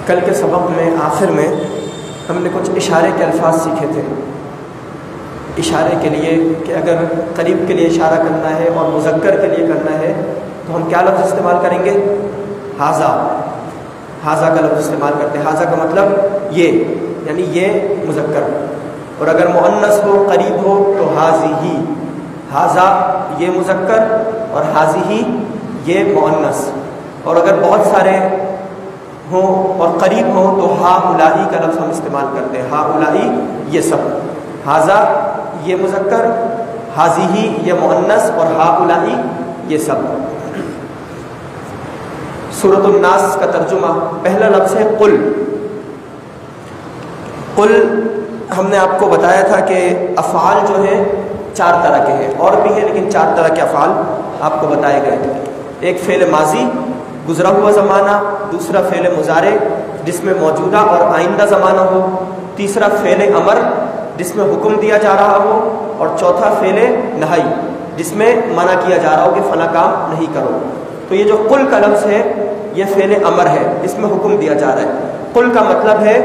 کل کے سبق میں آخر میں ہم نے کچھ اشارے کے الفاظ سیکھے تھے، اشارے کے لیے کہ اگر قریب کے لیے اشارہ کرنا ہے اور مذکر کے لیے کرنا ہے تو ہم کیا لفظ استعمال کریں گے؟ حاذا، حاذا کا لفظ استعمال کرتے ہیں۔ حاذا کا مطلب یہ، یعنی یہ مذکر، اور اگر مؤنث ہو قریب ہو تو حاذیہ، حاذا یہ مذکر اور حاذیہ یہ مؤنث، اور اگر بہت سارے ہوں اور قریب ہوں تو ہا اولائی کا لفظ ہم استعمال کرتے ہیں، ہا اولائی یہ سب، حاذا یہ مذکر، حاذیہ یہ مؤنث اور ہا اولائی یہ سب۔ سورۃ الناس کا ترجمہ، پہلا لفظ ہے قل۔ قل ہم نے آپ کو بتایا تھا کہ افعال جو ہیں 4 طرح کے ہیں، اور بھی ہیں لیکن 4 طرح کے افعال آپ کو بتائے گئے ہیں۔ ایک فعل ماضی گزرا ہوا زمانہ، دوسرا فعل مضارع جس میں موجودہ اور آئندہ زمانہ ہو، تیسرا فعل امر جس میں حکم دیا جا رہا ہو، اور چوتھا فعل نہی جس میں منع کیا جا رہا ہو کہ فلاں کام نہیں کرو۔ تو یہ جو قل کا لفظ ہے یہ فعل امر ہے، اس میں حکم دیا جا رہا ہے۔ قل کا مطلب ہے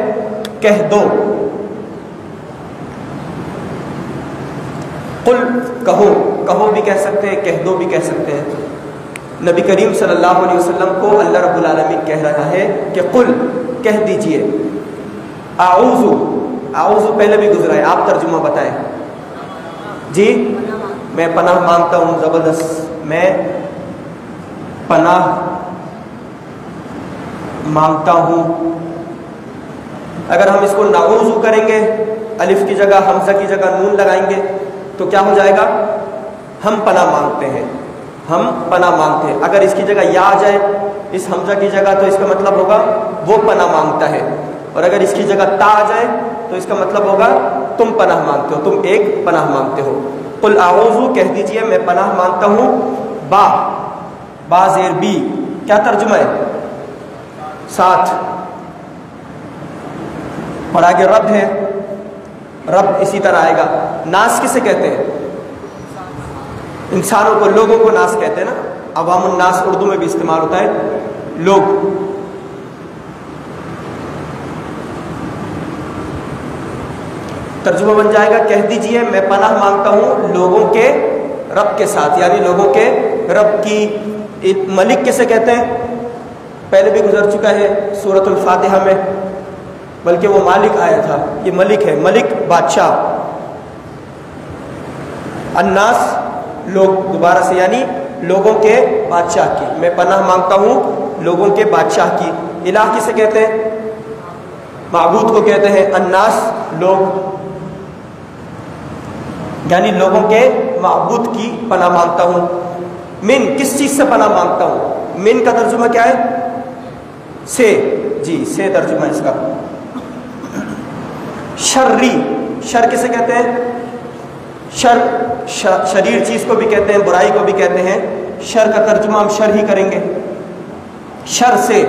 کہہ دو، قل کہو، کہو بھی کہہ سکتے ہیں، کہہ دو بھی کہہ سکتے ہیں۔ نبی کریم صلی اللہ علیہ وسلم کو اللہ رب العالمین کہہ رہا ہے کہ قل کہہ دیجئے، اعوذ، اعوذ پہلے بھی گزرا ہے، آپ ترجمہ بتائیں جی۔ میں پناہ مانگتا ہوں، زبردست، میں پناہ مانگتا ہوں۔ اگر ہم اس کو نعوذ کریں گے، الف کی جگہ حمزہ کی جگہ نون لگائیں گے تو کیا ہو جائے گا؟ ہم پناہ مانگتے ہیں، ہم پناہ مانگتے ہیں۔ اگر اس کی جگہ یا آ جائے اس حمزہ کی جگہ تو اس کا مطلب ہوگا وہ پناہ مانگتا ہے، اور اگر اس کی جگہ تا آ جائے تو اس کا مطلب ہوگا تم پناہ مانگتے ہو، تم ایک پناہ مانگتے ہو۔ قل اعوذ کہہ دیجئے میں پناہ مانگتا ہوں، با، با زیر بی، کیا ترجمہ ہے؟ ساتھ، اور آگے رب ہے، رب اسی طرح آئے گا۔ ناس کسے کہتے ہیں؟ انسانوں کو، لوگوں کو ناس کہتے ہیں نا، عوام الناس اردو میں بھی استعمال ہوتا ہے، لوگ۔ ترجمہ بن جائے گا کہہ دیجئے میں پناہ مانگتا ہوں لوگوں کے رب کے ساتھ، یعنی لوگوں کے رب کی۔ ملک کسے کہتے ہیں؟ پہلے بھی گزر چکا ہے سورۃ الفاتحہ میں، بلکہ وہ مالک آیا تھا، یہ ملک ہے، ملک بادشاہ۔ الناس لوگ، دوبارہ سے، یعنی لوگوں کے بادشاہ کی، میں پناہ مانگتا ہوں لوگوں کے بادشاہ کی۔ الہ کسے کہتے ہیں؟ معبود کو کہتے ہیں۔ الناس لوگ، یعنی لوگوں کے معبود کی پناہ مانگتا ہوں۔ من کس چیز سے پناہ مانگتا ہوں؟ من کا ترجمہ کیا ہے؟ سے، جی سے ترجمہ اس کا۔ شری، شر کسے کہتے ہیں؟ شر، شریر چیز کو بھی کہتے ہیں، برائی کو بھی کہتے ہیں۔ شر کا ترجمہ ہم شر ہی کریں گے، شر سے۔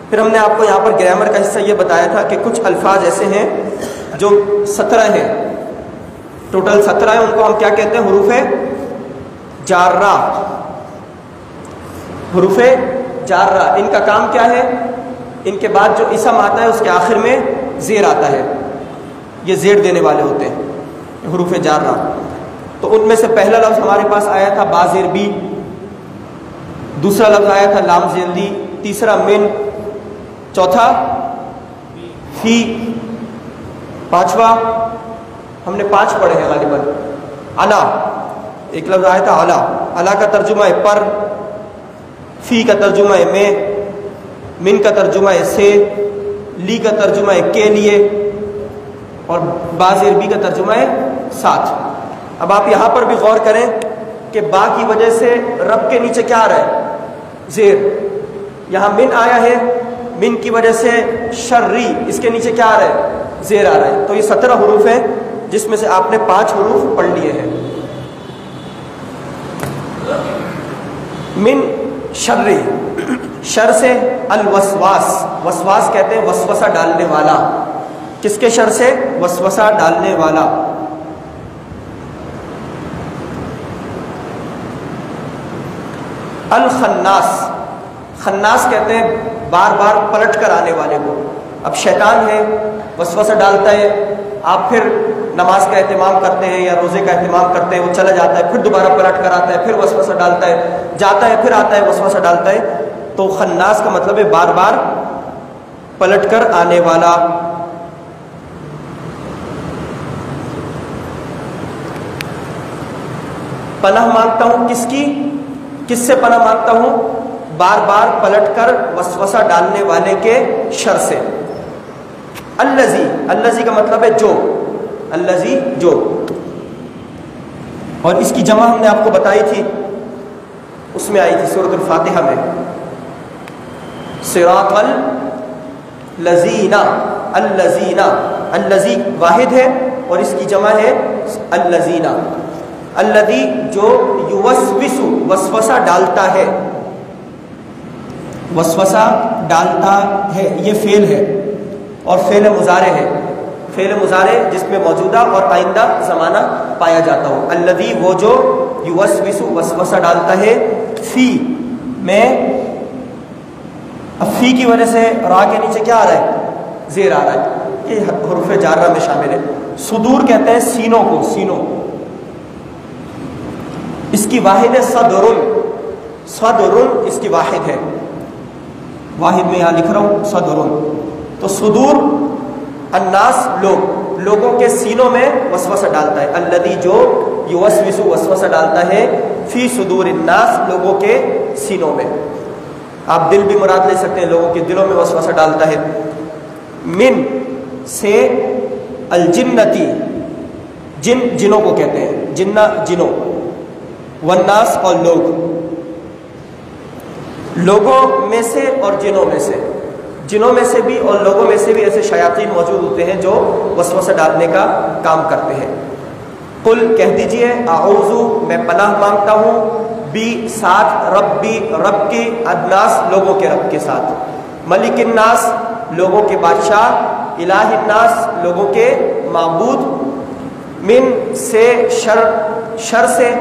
پھر ہم نے آپ کو یہاں پر گرامر کا حصہ یہ بتایا تھا کہ کچھ الفاظ ایسے ہیں جو 17 ہیں، ٹوٹل 17 ہیں، ان کو ہم کیا کہتے ہیں؟ حروف جارہ، حروف جارہ۔ ان کا کام کیا ہے؟ ان کے بعد جو اسم آتا ہے اس کے آخر میں زیر آتا ہے، یہ زیر دینے والے ہوتے ہیں حروف جارہ۔ تو ان میں سے پہلا لفظ ہمارے پاس آیا تھا با زیر بی، دوسرا لفظ آیا تھا لام زیر لی، تیسرا من، چوتھا فی، پانچواں ہم نے 5 پڑھے ہیں غالباً، علا، ایک لفظ آیا تھا علا، علا کا ترجمہ ہے پر، فی کا ترجمہ ہے میں، من کا ترجمہ ہے سے، لی کا ترجمہ ہے کے لیے، اور با زیر بی کا ترجمہ ہے ساتھ۔ اب آپ یہاں پر بھی غور کریں کہ با کی وجہ سے رب کے نیچے کیا آ رہا ہے؟ زیر۔ یہاں من آیا ہے، من کی وجہ سے شری، اس کے نیچے کیا آ رہا ہے؟ زیر آ رہا ہے۔ تو یہ 17 حروف ہیں جس میں سے آپ نے 5 حروف پڑھ لیے ہیں۔ من شری، شر سے، الوسواس، وسواس کہتے ہیں وسوسہ ڈالنے والا۔ کس کے شر سے؟ وسوسہ ڈالنے والا۔ الخناس، خناس کہتے ہیں بار بار پلٹ کر آنے والے کو. اب شیطان ہے، وسوسہ ڈالتا ہے، آپ پھر نماز کا اہتمام کرتے ہیں یا روزے کا اہتمام کرتے ہیں، وہ چلا جاتا ہے، پھر دوبارہ پلٹ کر آتا ہے، پھر وسوسہ ڈالتا ہے، جاتا ہے، پھر آتا ہے، وسوسہ ڈالتا ہے. تو خناس کا مطلب ہے بار بار پلٹ کر آنے والا. پناہ مانگتا ہوں کس کی؟ کس سے پناہ مانگتا ہوں؟ بار بار پلٹ کر وسوسہ ڈالنے والے کے شر سے. الذی، الذی کا مطلب ہے جو، الذی جو. اور اس کی جمع ہم نے آپ کو بتائی تھی، اس میں آئی تھی سورۃ الفاتحہ میں، صراط الذین. الذین، الذی واحد ہے اور اس کی جمع ہے الذین. الذی جو یوسوس وسوسہ ڈالتا ہے، وسوسہ ڈالتا ہے، یہ فعل ہے اور فعل مضارع ہے. فعل مضارع جس میں موجودہ اور آئندہ زمانہ پایا جاتا ہو. الذی وہ جو یوسوس وسوسہ ڈالتا ہے، فی میں. اب فی کی وجہ سے را کے نیچے کیا آ رہا ہے؟ زیر آ رہا ہے، یہ حروف جارہ میں شامل ہے. صدور کہتے ہیں سینوں کو، سینوں. اس کی واحد ہے صدر، صدر اس کی واحد ہے، واحد میں یہاں لکھ رہا ہوں صدر. تو صدور الناس لوگ، لوگوں کے سینوں میں وسوسہ ڈالتا ہے. الذی جو یوسوس وسوسہ ڈالتا ہے، فی صدور الناس لوگوں کے سینوں میں. آپ دل بھی مراد لے سکتے ہیں، لوگوں کے دلوں میں وسوسہ ڈالتا ہے. من سے الجنتی، جن جنوں کو کہتے ہیں، جنہ جنوں. والناس اور لوگ، لوگوں میں سے اور جنوں میں سے. جنوں میں سے بھی اور لوگوں میں سے بھی ایسے شیاطین موجود ہوتے ہیں جو وسوسہ ڈالنے کا کام کرتے ہیں. قل کہہ دیجئے، اعوذ میں پناہ مانگتا ہوں، بی ساتھ، ربی رب کی، الناس لوگوں کے رب کے ساتھ، ملک الناس لوگوں کے بادشاہ، الہ الناس لوگوں کے معبود، من سے شر، شر سے،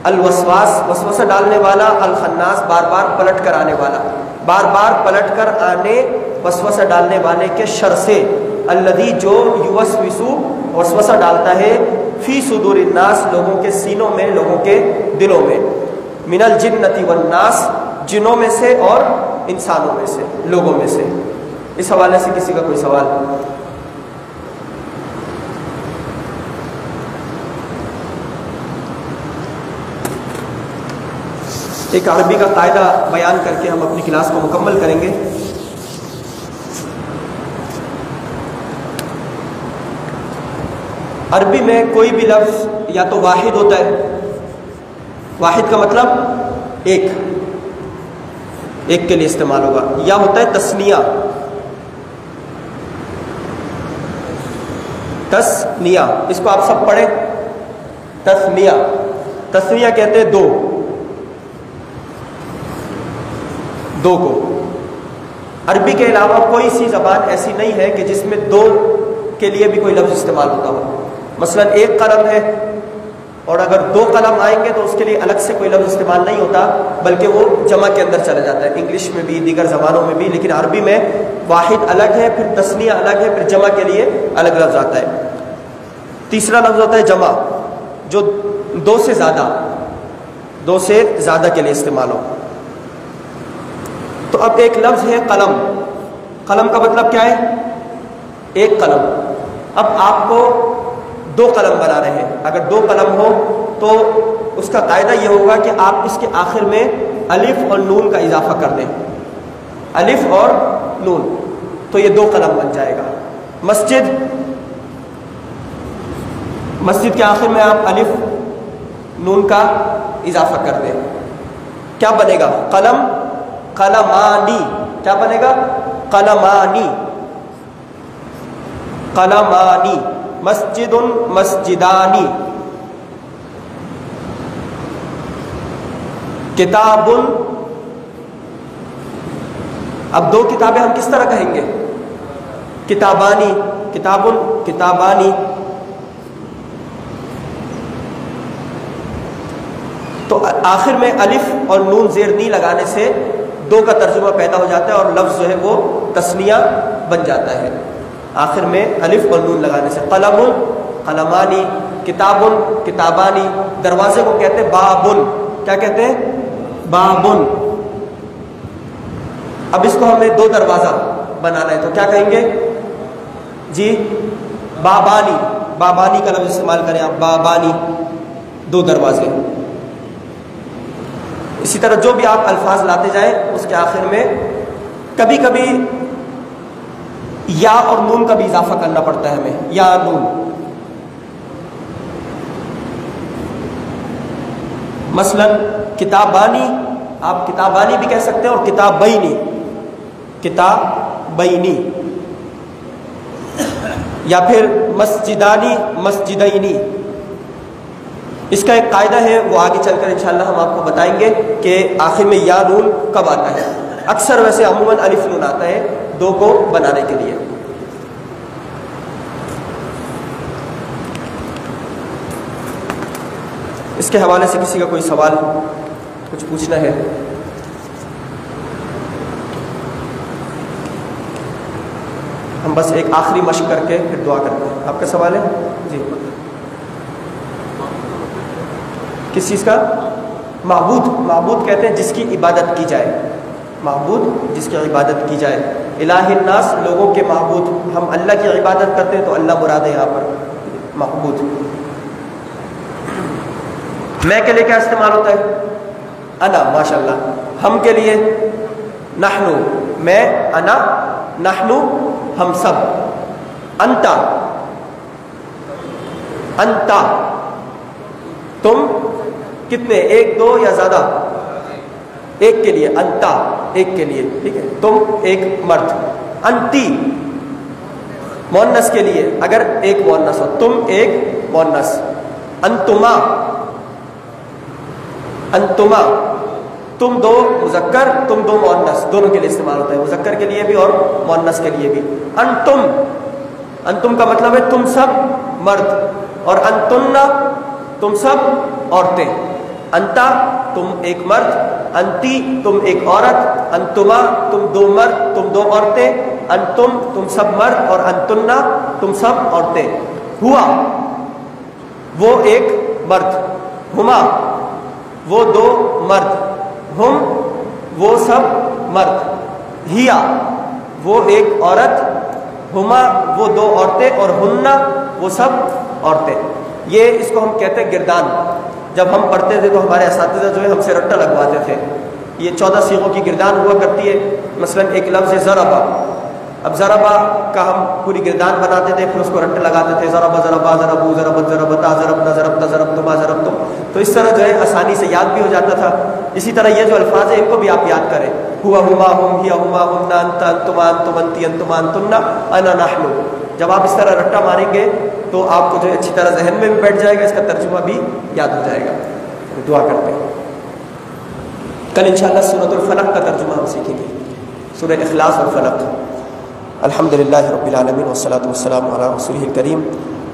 الوسواس وسوسہ ڈالنے والا، الخناس بار بار پلٹ کر آنے والا، بار بار پلٹ کر آنے وسوسہ ڈالنے والے کے شر سے. الذی جو یوسوس وسوسہ ڈالتا ہے، فی صدور الناس لوگوں کے سینوں میں، لوگوں کے دلوں میں. من الجنۃ والناس جنوں میں سے اور انسانوں میں سے، لوگوں میں سے. اس حوالے سے کسی کا کوئی سوال؟ ایک عربی کا قاعدہ بیان کر کے ہم اپنی کلاس کو مکمل کریں گے. عربی میں کوئی بھی لفظ یا تو واحد ہوتا ہے، واحد کا مطلب ایک، ایک کے لیے استعمال ہوگا، یا ہوتا ہے تثنیہ. تثنیہ اس کو آپ سب پڑھیں، تثنیہ. تثنیہ کہتے ہیں دو، دو کو. عربی کے علاوہ کوئی سی زبان ایسی نہیں ہے کہ جس میں دو کے لیے بھی کوئی لفظ استعمال ہوتا ہو. مثلا ایک قلم ہے اور اگر دو قلم آئیں گے تو اس کے لیے الگ سے کوئی لفظ استعمال نہیں ہوتا، بلکہ وہ جمع کے اندر چلا جاتا ہے. انگلش میں بھی، دیگر زبانوں میں بھی، لیکن عربی میں واحد الگ ہے، پھر تثنیہ الگ ہے، پھر جمع کے لیے الگ لفظ آتا ہے. تیسرا لفظ ہوتا ہے جمع، جو دو سے زیادہ، دو سے زیادہ کے لیے استعمال ہو. تو اب ایک لفظ ہے قلم. قلم کا مطلب کیا ہے؟ ایک قلم. اب آپ کو دو قلم بنا رہے ہیں، اگر دو قلم ہو تو اس کا قاعدہ یہ ہوگا کہ آپ اس کے آخر میں الف اور نون کا اضافہ کر دیں، الف اور نون، تو یہ دو قلم بن جائے گا. مسجد، مسجد کے آخر میں آپ الف نون کا اضافہ کر دیں، کیا بنے گا؟ قلم، قلمانی. کیا بنے گا؟ قلمانی، قلمانی. مسجد، مسجدانی. کتاب، اب دو کتابیں ہم کس طرح کہیں گے؟ کتابانی، کتاب، کتابانی. تو آخر میں الف اور نون زیر نی لگانے سے دو کا ترجمہ پیدا ہو جاتا ہے اور لفظ جو ہے وہ تثنیہ بن جاتا ہے آخر میں الف اور نون لگانے سے. قلم قلمانی، کتاب کتابانی. دروازے کو کہتے ہیں بابن. کیا کہتے ہیں؟ بابن. اب اس کو ہمیں دو دروازہ بنانا ہے تو کیا کہیں گے جی؟ بابانی. بابانی کا لفظ استعمال کریں آپ، بابانی، دو دروازے. اسی طرح جو بھی آپ الفاظ لاتے جائیں اس کے آخر میں کبھی کبھی یا اور نون کا بھی اضافہ کرنا پڑتا ہے ہمیں، یا نون. مثلا کتابانی، آپ کتابانی بھی کہہ سکتے ہیں اور کتابینی، کتابینی. یا پھر مسجدانی، مسجدینی. اس کا ایک قاعدہ ہے، وہ آگے چل کر انشاءاللہ ہم آپ کو بتائیں گے کہ آخر میں یا نون کب آتا ہے. اکثر ویسے عموماً الف نون آتا ہے دو کو بنانے کے لیے. اس کے حوالے سے کسی کا کوئی سوال کچھ پوچھنا ہے؟ ہم بس ایک آخری مشق کر کے پھر دعا کرتے ہیں. آپ کا سوال ہے جی؟ کس چیز کا؟ معبود. معبود کہتے ہیں جس کی عبادت کی جائے. معبود جس کی عبادت کی جائے. الہ الناس، لوگوں کے معبود. ہم اللہ کی عبادت کرتے ہیں تو اللہ مراد ہے یہاں پر معبود. میں کے لیے کیا استعمال ہوتا ہے؟ انا. ماشاءاللہ. ہم کے لیے نحنو. میں، انا، نحنو، ہم سب. انتا، انتا، تم. کتنے؟ ایک، دو یا زیادہ؟ ایک کے لیے انتا، ایک کے لیے. ٹھیک ہے. تم ایک مرد. انتی مؤنث کے لیے اگر ایک مؤنث ہو، تم ایک مؤنث. انتما، انتما، تم دو مذکر، تم دو مؤنث. دونوں کے لیے استعمال ہوتا ہے، مذکر کے لیے بھی اور مؤنث کے لیے بھی. انتم، انتم کا مطلب ہے تم سب مرد، اور انتن تم سب عورتیں. انتا تم ایک مرد، انتی تم ایک عورت، انتما تم دو مرد، تم دو عورتیں، انتم تم سب مرد، اور انتنا تم سب عورتیں. ہوا وہ ایک مرد، ہما وہ دو مرد، ہم وہ سب مرد، ہیا وہ ایک عورت، ہما وہ دو عورتیں، اور ہننا وہ سب عورتیں. یہ اس کو ہم کہتے ہیں گردان. جب ہم پڑھتے تھے تو ہمارے اساتذہ جو ہے ہم سے رٹا لگواتے تھے. یہ 14 صیغوں کی گردان ہوا کرتی ہے. مثلا ایک لفظ ہے ضربا. اب ضربا کا ہم پوری گردان بناتے تھے، پھر اس کو رٹے لگاتے تھے. ضربا، ضربا، ضربو، ضربت، ضربتا، ضربنا، ضربتا، ضربتما، ضربتم. تو اس طرح جو ہے آسانی سے یاد بھی ہو جاتا تھا. اسی طرح یہ جو الفاظ ہیں ان کو بھی آپ یاد کریں. ہوا، ہما، ہم، ہیا، ہما، ہمنا، انتا، انتما، انتم، انتی، انتما، انتنا، انا، نحنو. جب آپ اس طرح رٹا ماریں گے تو آپ کو جو اچھی طرح ذہن میں بھی بیٹھ جائے گا، اس کا ترجمہ بھی یاد ہو جائے گا. دعا کرتے ہیں. کل انشاءاللہ سورۃ الفلق کا ترجمہ ہم سیکھیں گے، سورہ اخلاص اور فلق. الحمدللہ رب العالمین والصلاۃ والسلام علی رسولہ الکریم.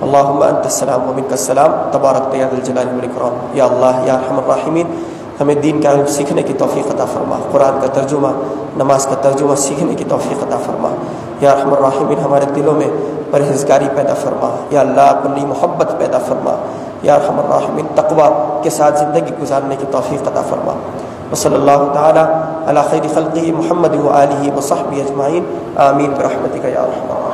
اللہم انت السلام و منک السلام تبارک یا ذا الجلال والاکرام. یا اللہ یا ارحم الراحمین، ہمیں دین کا علم سیکھنے کی توفیق عطا فرما. قرآن کا ترجمہ، نماز کا ترجمہ سیکھنے کی توفیق عطا فرما. یا ارحم الراحمین، ہمارے دلوں میں پرہیزگاری پیدا فرما. یا اللہ اپنی محبت پیدا فرما. یا ارحم الراحمین، تقوی کے ساتھ زندگی گزارنے کی توفیق عطا فرما. وصلی اللہ تعالی علی خیر خلقہ محمد و آلہ و صحبہ اجمعین. آمین برحمتک یا ارحم الراحمین.